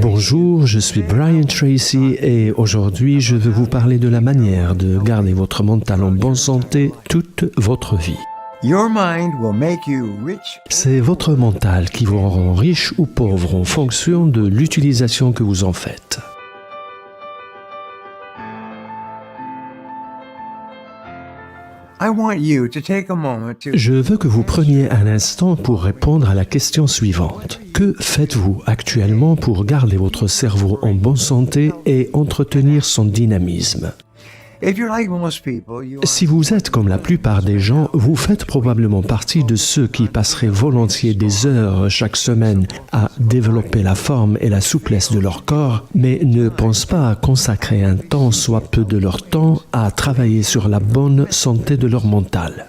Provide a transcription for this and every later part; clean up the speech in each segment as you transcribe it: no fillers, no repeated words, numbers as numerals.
Bonjour, je suis Brian Tracy et aujourd'hui je veux vous parler de la manière de garder votre mental en bonne santé toute votre vie. C'est votre mental qui vous rend riche ou pauvre en fonction de l'utilisation que vous en faites. Je veux que vous preniez un instant pour répondre à la question suivante. Que faites-vous actuellement pour garder votre cerveau en bonne santé et entretenir son dynamisme? Si vous êtes comme la plupart des gens, vous faites probablement partie de ceux qui passeraient volontiers des heures chaque semaine à développer la forme et la souplesse de leur corps, mais ne pensent pas à consacrer un temps, soit peu de leur temps, à travailler sur la bonne santé de leur mental.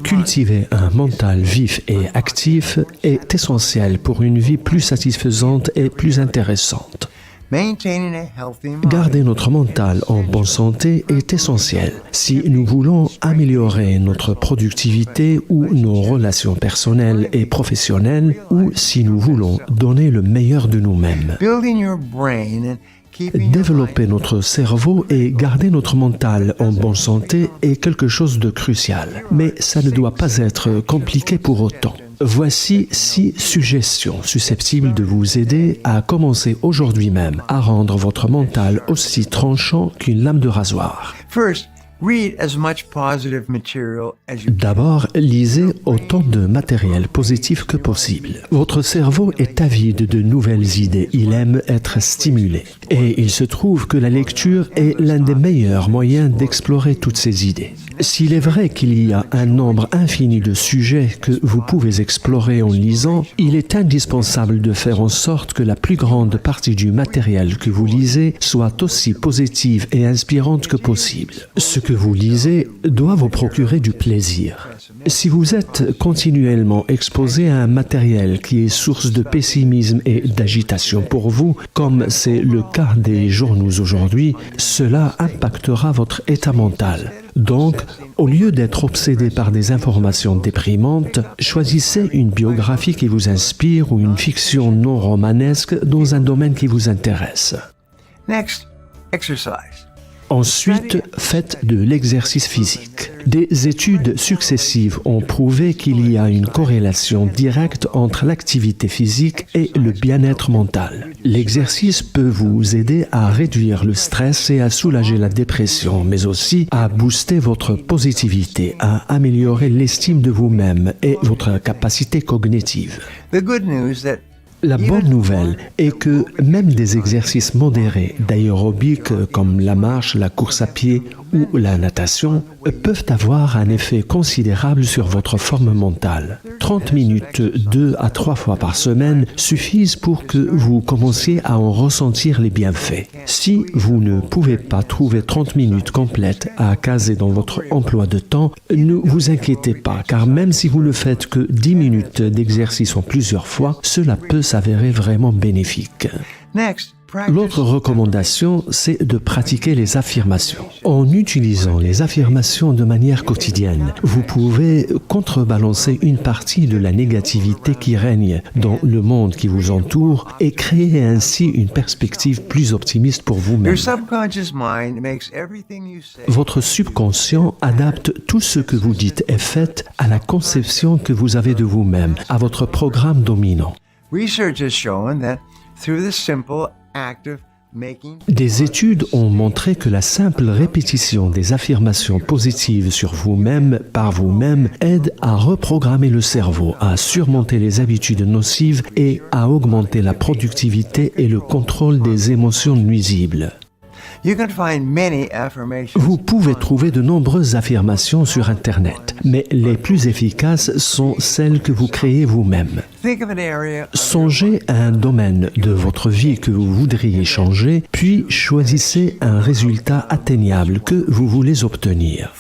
Cultiver un mental vif et actif est essentiel pour une vie plus satisfaisante et plus intéressante. Garder notre mental en bonne santé est essentiel si nous voulons améliorer notre productivité ou nos relations personnelles et professionnelles ou si nous voulons donner le meilleur de nous-mêmes. Développer notre cerveau et garder notre mental en bonne santé est quelque chose de crucial, mais ça ne doit pas être compliqué pour autant. Voici 6 suggestions susceptibles de vous aider à commencer aujourd'hui même à rendre votre mental aussi tranchant qu'une lame de rasoir. D'abord, lisez autant de matériel positif que possible. Votre cerveau est avide de nouvelles idées, il aime être stimulé. Et il se trouve que la lecture est l'un des meilleurs moyens d'explorer toutes ces idées. S'il est vrai qu'il y a un nombre infini de sujets que vous pouvez explorer en lisant, il est indispensable de faire en sorte que la plus grande partie du matériel que vous lisez soit aussi positive et inspirante que possible. Ce que vous lisez doit vous procurer du plaisir. Si vous êtes continuellement exposé à un matériel qui est source de pessimisme et d'agitation pour vous, comme c'est le cas des journaux aujourd'hui, cela impactera votre état mental. Donc, au lieu d'être obsédé par des informations déprimantes, choisissez une biographie qui vous inspire ou une fiction non romanesque dans un domaine qui vous intéresse. Ensuite, faites de l'exercice physique. Des études successives ont prouvé qu'il y a une corrélation directe entre l'activité physique et le bien-être mental. L'exercice peut vous aider à réduire le stress et à soulager la dépression, mais aussi à booster votre positivité, à améliorer l'estime de vous-même et votre capacité cognitive. La bonne nouvelle est que même des exercices modérés d'aérobic comme la marche, la course à pied ou la natation peuvent avoir un effet considérable sur votre forme mentale. 30 minutes 2 à 3 fois par semaine suffisent pour que vous commenciez à en ressentir les bienfaits. Si vous ne pouvez pas trouver 30 minutes complètes à caser dans votre emploi de temps, ne vous inquiétez pas, car même si vous ne faites que 10 minutes d'exercice en plusieurs fois, cela peut s'avérer vraiment bénéfique. L'autre recommandation, c'est de pratiquer les affirmations. En utilisant les affirmations de manière quotidienne, vous pouvez contrebalancer une partie de la négativité qui règne dans le monde qui vous entoure et créer ainsi une perspective plus optimiste pour vous-même. Votre subconscient adapte tout ce que vous dites et faites à la conception que vous avez de vous-même, à votre programme dominant. Des études ont montré que la simple répétition des affirmations positives sur vous-même, par vous-même, aide à reprogrammer le cerveau, à surmonter les habitudes nocives et à augmenter la productivité et le contrôle des émotions nuisibles. Vous pouvez trouver de nombreuses affirmations sur Internet, mais les plus efficaces sont celles que vous créez vous-même. Songez à un domaine de votre vie que vous voudriez changer, puis choisissez un résultat atteignable que vous voulez obtenir.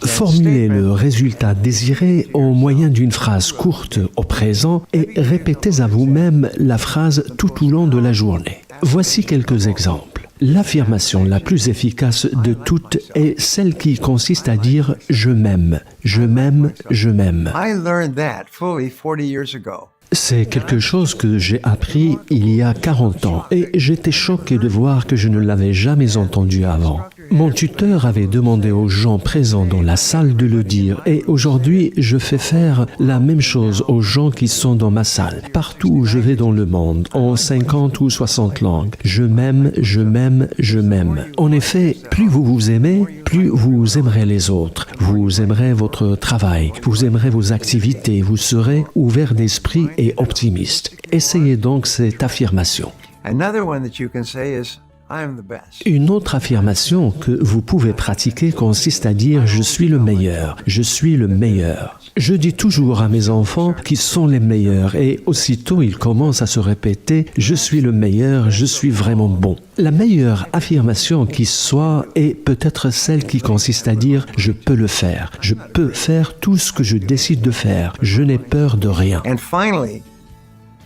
Formulez le résultat désiré au moyen d'une phrase courte au présent et répétez à vous-même la phrase tout au long de la journée. Voici quelques exemples. L'affirmation la plus efficace de toutes est celle qui consiste à dire « je m'aime, je m'aime, je m'aime ». I learned that fully 40 years ago. C'est quelque chose que j'ai appris il y a 40 ans et j'étais choqué de voir que je ne l'avais jamais entendu avant. Mon tuteur avait demandé aux gens présents dans la salle de le dire et aujourd'hui je fais faire la même chose aux gens qui sont dans ma salle. Partout où je vais dans le monde, en 50 ou 60 langues, je m'aime, je m'aime, je m'aime. En effet, plus vous vous aimez, plus vous aimerez les autres. Vous aimerez votre travail, vous aimerez vos activités, vous serez ouvert d'esprit et optimiste. Essayez donc cette affirmation. Another one that you can say is, I am the best. Une autre affirmation que vous pouvez pratiquer consiste à dire « je suis le meilleur, je suis le meilleur ». Je dis toujours à mes enfants qu'ils sont les meilleurs et aussitôt ils commencent à se répéter « je suis le meilleur, je suis vraiment bon ». La meilleure affirmation qui soit est peut-être celle qui consiste à dire « je peux le faire, je peux faire tout ce que je décide de faire, je n'ai peur de rien ». And finally,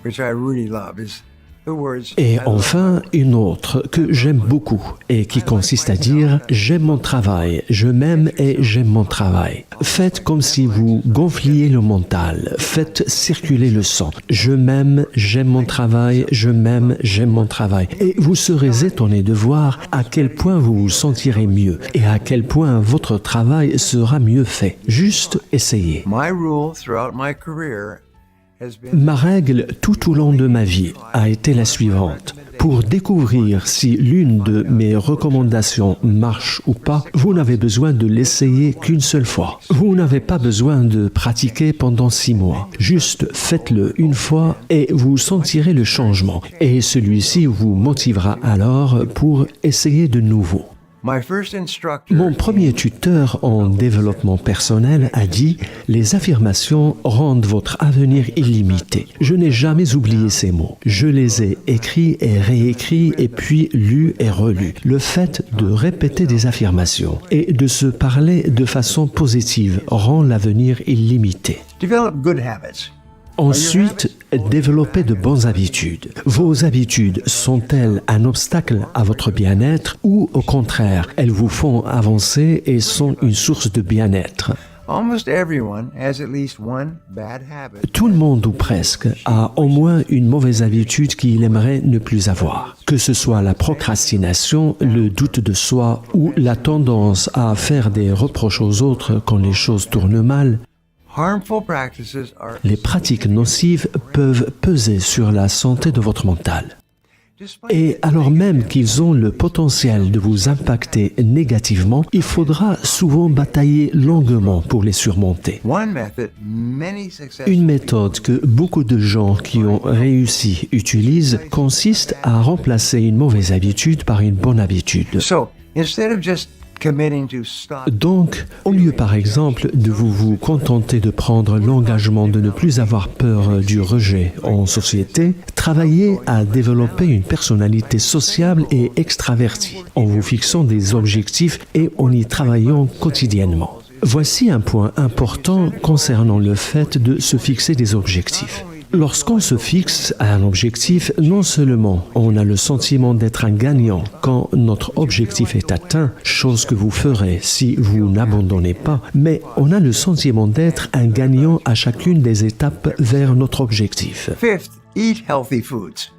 which I really love, is the words, Et I love enfin, une autre que j'aime beaucoup et qui consiste à dire « j'aime mon travail, je m'aime et j'aime mon travail ». Faites comme si vous gonfliez le mental, faites circuler le sang. Je m'aime, j'aime mon travail, je m'aime, j'aime mon travail. Et vous serez étonné de voir à quel point vous vous sentirez mieux et à quel point votre travail sera mieux fait. Juste essayez. My rule throughout my career has been Ma règle tout au long de ma vie a été la suivante. Pour découvrir si l'une de mes recommandations marche ou pas, vous n'avez besoin de l'essayer qu'une seule fois. Vous n'avez pas besoin de pratiquer pendant 6 mois. Juste faites-le une fois et vous sentirez le changement. Et celui-ci vous motivera alors pour essayer de nouveau. my first instructor. Mon premier tuteur en développement personnel a dit « Les affirmations rendent votre avenir illimité ». Je n'ai jamais oublié ces mots. Je les ai écrits et réécrits et puis lus et relus. Le fait de répéter des affirmations et de se parler de façon positive rend l'avenir illimité. Develop good habits. Ensuite, développez de bonnes habitudes. Vos habitudes sont-elles un obstacle à votre bien-être ou au contraire, elles vous font avancer et sont une source de bien-être? Almost everyone has at least one bad habit. Tout le monde ou presque a au moins une mauvaise habitude qu'il aimerait ne plus avoir. Que ce soit la procrastination, le doute de soi ou la tendance à faire des reproches aux autres quand les choses tournent mal, Harmful practices are les pratiques nocives peuvent peser sur la santé de votre mental. Et alors même qu'ils ont le potentiel de vous impacter négativement, il faudra souvent batailler longuement pour les surmonter. one method many successful Une méthode que beaucoup de gens qui ont réussi utilisent consiste à remplacer une mauvaise habitude par une bonne habitude. So, instead of just committing to stop, Donc, au lieu par exemple de vous contenter de prendre l'engagement de ne plus avoir peur du rejet en société, travaillez à développer une personnalité sociable et extravertie en vous fixant des objectifs et en y travaillant quotidiennement. Voici un point important concernant le fait de se fixer des objectifs. Lorsqu'on se fixe à un objectif, non seulement on a le sentiment d'être un gagnant quand notre objectif est atteint, chose que vous ferez si vous n'abandonnez pas, mais on a le sentiment d'être un gagnant à chacune des étapes vers notre objectif. fifth, eat healthy foods.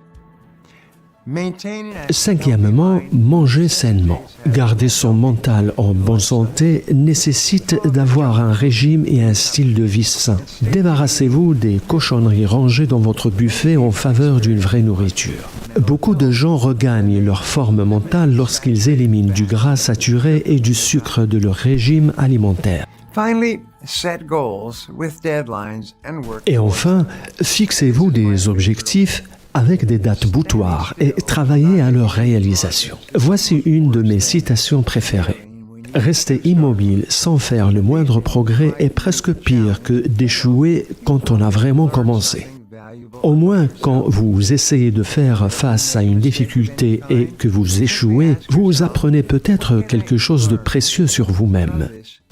Maintaining a Cinquièmement, manger sainement. Garder son mental en bonne santé nécessite d'avoir un régime et un style de vie sain. Débarrassez-vous des cochonneries rangées dans votre buffet en faveur d'une vraie nourriture. Beaucoup de gens regagnent leur forme mentale lorsqu'ils éliminent du gras saturé et du sucre de leur régime alimentaire. Finally, set goals with deadlines and work. Et enfin, fixez-vous des objectifs avec des dates butoirs et travaillez à leur réalisation. Voici une de mes citations préférées. Rester immobile sans faire le moindre progrès est presque pire que d'échouer quand on a vraiment commencé. Au moins, quand vous essayez de faire face à une difficulté et que vous échouez, vous apprenez peut-être quelque chose de précieux sur vous-même.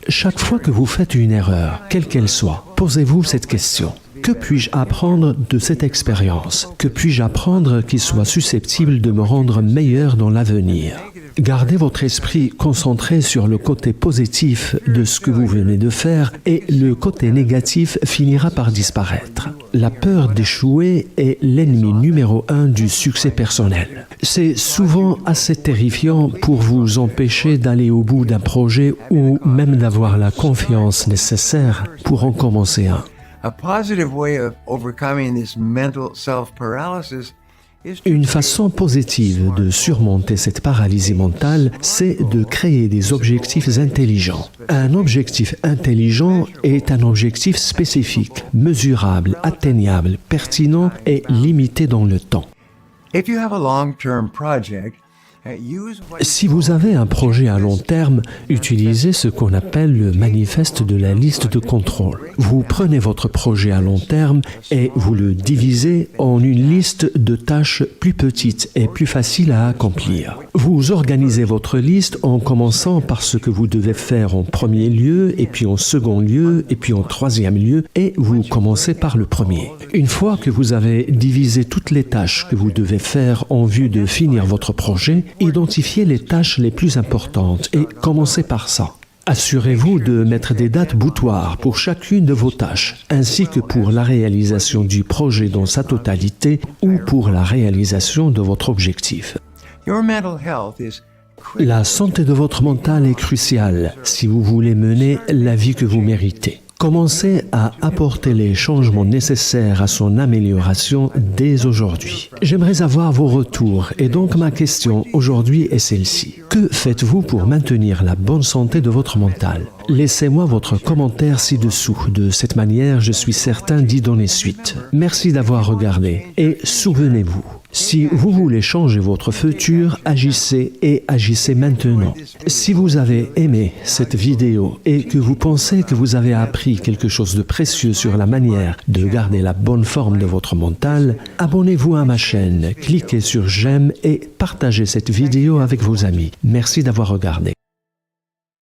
Chaque fois que vous faites une erreur, quelle qu'elle soit, posez-vous cette question. Que puis-je apprendre de cette expérience? Que puis-je apprendre qui soit susceptible de me rendre meilleur dans l'avenir? Gardez votre esprit concentré sur le côté positif de ce que vous venez de faire et le côté négatif finira par disparaître. La peur d'échouer est l'ennemi numéro 1 du succès personnel. C'est souvent assez terrifiant pour vous empêcher d'aller au bout d'un projet ou même d'avoir la confiance nécessaire pour en commencer un. A positive way of overcoming this mental self-paralysis is to Une façon positive de surmonter cette paralysie mentale, c'est de créer des objectifs intelligents. Un objectif intelligent est un objectif spécifique, mesurable, atteignable, pertinent et limité dans le temps. If you have a long-term project, use what Si vous avez un projet à long terme, utilisez ce qu'on appelle le manifeste de la liste de contrôle. Vous prenez votre projet à long terme et vous le divisez en une liste de tâches plus petites et plus faciles à accomplir. Vous organisez votre liste en commençant par ce que vous devez faire en premier lieu, et puis en second lieu, et puis en troisième lieu, et vous commencez par le premier. Une fois que vous avez divisé toutes les tâches que vous devez faire en vue de finir votre projet, identifiez les tâches les plus importantes et commencez par ça. Assurez-vous de mettre des dates butoirs pour chacune de vos tâches, ainsi que pour la réalisation du projet dans sa totalité ou pour la réalisation de votre objectif. your mental health is La santé de votre mental est cruciale si vous voulez mener la vie que vous méritez. Commencez à apporter les changements nécessaires à son amélioration dès aujourd'hui. J'aimerais avoir vos retours et donc ma question aujourd'hui est celle-ci. Que faites-vous pour maintenir la bonne santé de votre mental? Laissez-moi votre commentaire ci-dessous. De cette manière, je suis certain d'y donner suite. Merci d'avoir regardé et souvenez-vous, si vous voulez changer votre futur, agissez et agissez maintenant. Si vous avez aimé cette vidéo et que vous pensez que vous avez appris quelque chose de précieux sur la manière de garder la bonne forme de votre mental, abonnez-vous à ma chaîne, cliquez sur j'aime et partagez cette vidéo avec vos amis. Merci d'avoir regardé.